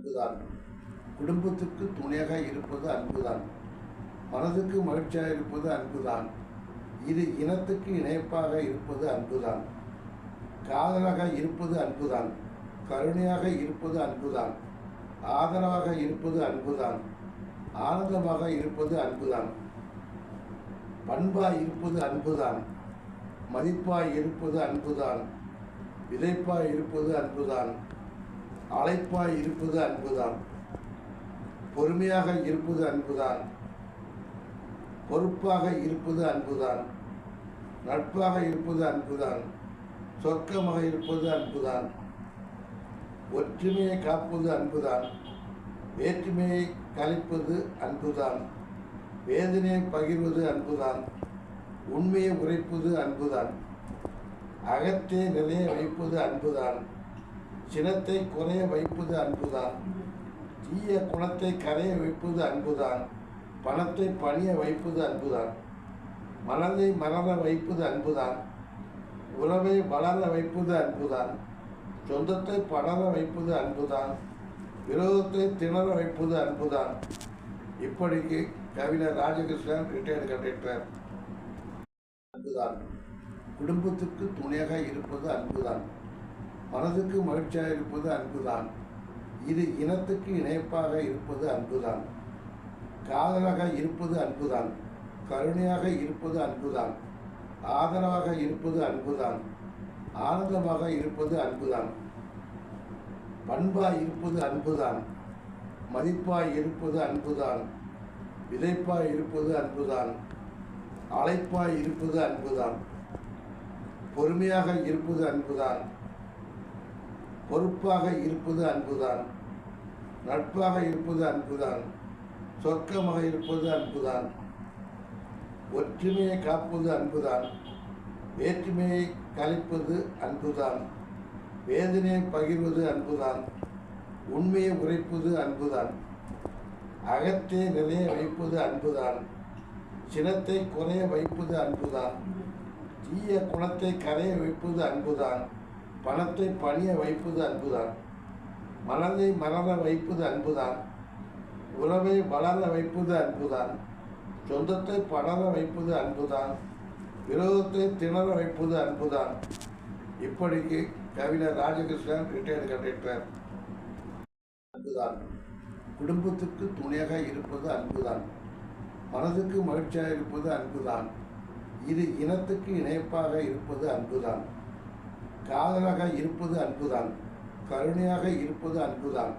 அன்புதான். குடும்பத்துக்கு துணையாக இருப்பது அன்புதான். மனதுக்கு மகிழ்ச்சியாக இருப்பது அன்புதான். இது இனத்துக்கு இணைப்பாக இருப்பது அன்புதான். காதலாக இருப்பது அன்புதான். கருணையாக இருப்பது அன்புதான். ஆதரவாக இருப்பது அன்புதான். ஆனந்தமாக இருப்பது அன்புதான். பண்பாய் இருப்பது அன்புதான். மதிப்பாய் இருப்பது அன்புதான். விதைப்பாய் இருப்பது அன்புதான். அழைப்பாய் இருப்பது அன்புதான். பொறுமையாக இருப்பது அன்புதான். பொறுப்பாக இருப்பது அன்புதான். நட்பாக இருப்பது அன்புதான். சொர்க்கமாக இருப்பது அன்புதான். ஒற்றுமையை காப்பது அன்புதான். வேற்றுமையை கலைப்பது அன்புதான். வேதனையை பகிர்வது அன்புதான். உண்மையை உரைப்பது அன்புதான். அகத்தை நிலைய வைப்பது அன்புதான். சினத்தை குறைய வைப்பது அன்புதான். தீய குணத்தை கரைய வைப்பது அன்புதான். பணத்தை பணிய வைப்பது அன்புதான். மனதை மலர வைப்பது அன்புதான். உறவை வளர வைப்பது அன்புதான். சொந்தத்தை படர வைப்பது அன்புதான். விரோதத்தை திணற வைப்பது அன்புதான். இப்படிக்கு கவிஞர் ராஜகிருஷ்ணன் ரிட்டையர்டு கண்டக்டர். அன்புதான். குடும்பத்துக்கு துணையாக இருப்பது அன்புதான். மனதுக்கு மகிழ்ச்சியாக இருப்பது அன்புதான். இது இனத்துக்கு இணைப்பாக இருப்பது அன்புதான். காதலாக இருப்பது அன்புதான். கருணையாக இருப்பது அன்புதான். ஆதரவாக இருப்பது அன்புதான். ஆனந்தமாக இருப்பது அன்புதான். பண்பாய் இருப்பது அன்புதான். மதிப்பாய் இருப்பது அன்புதான். விதைப்பாய் இருப்பது அன்புதான். அழைப்பாய் இருப்பது அன்புதான். பொறுமையாக இருப்பது அன்புதான். பொறுப்பாக இருப்பது அன்புதான். நட்பாக இருப்பது அன்புதான். சொர்க்கமாக இருப்பது அன்புதான். ஒற்றுமையை காப்பது அன்புதான். வேற்றுமையை கலைப்பது அன்புதான். வேதனையை பகிர்வது அன்புதான். உண்மையை உரைப்பது அன்புதான். அகத்தை நிலைய வைப்பது அன்புதான். சினத்தை குறைய வைப்பது அன்புதான். தீய குணத்தை கரைய வைப்பது அன்புதான். பணத்தை பணிய வைப்பது அன்புதான். மனதை மலர வைப்பது அன்புதான். உறவை வளர வைப்பது அன்புதான். சொந்தத்தை படர வைப்பது அன்புதான். விரோதத்தை திணற வைப்பது அன்புதான். இப்படிக்கு கவிஞர் ராஜகிருஷ்ணன் ரிட்டையர்டு கண்டக்டர். அன்புதான். குடும்பத்துக்கு துணையாக இருப்பது அன்புதான். மனதுக்கு மகிழ்ச்சியாக இருப்பது அன்புதான். இது இனத்துக்கு இணைப்பாக இருப்பது அன்புதான். காதலாக இருப்பது அன்புதான். கருணையாக இருப்பது அன்புதான்.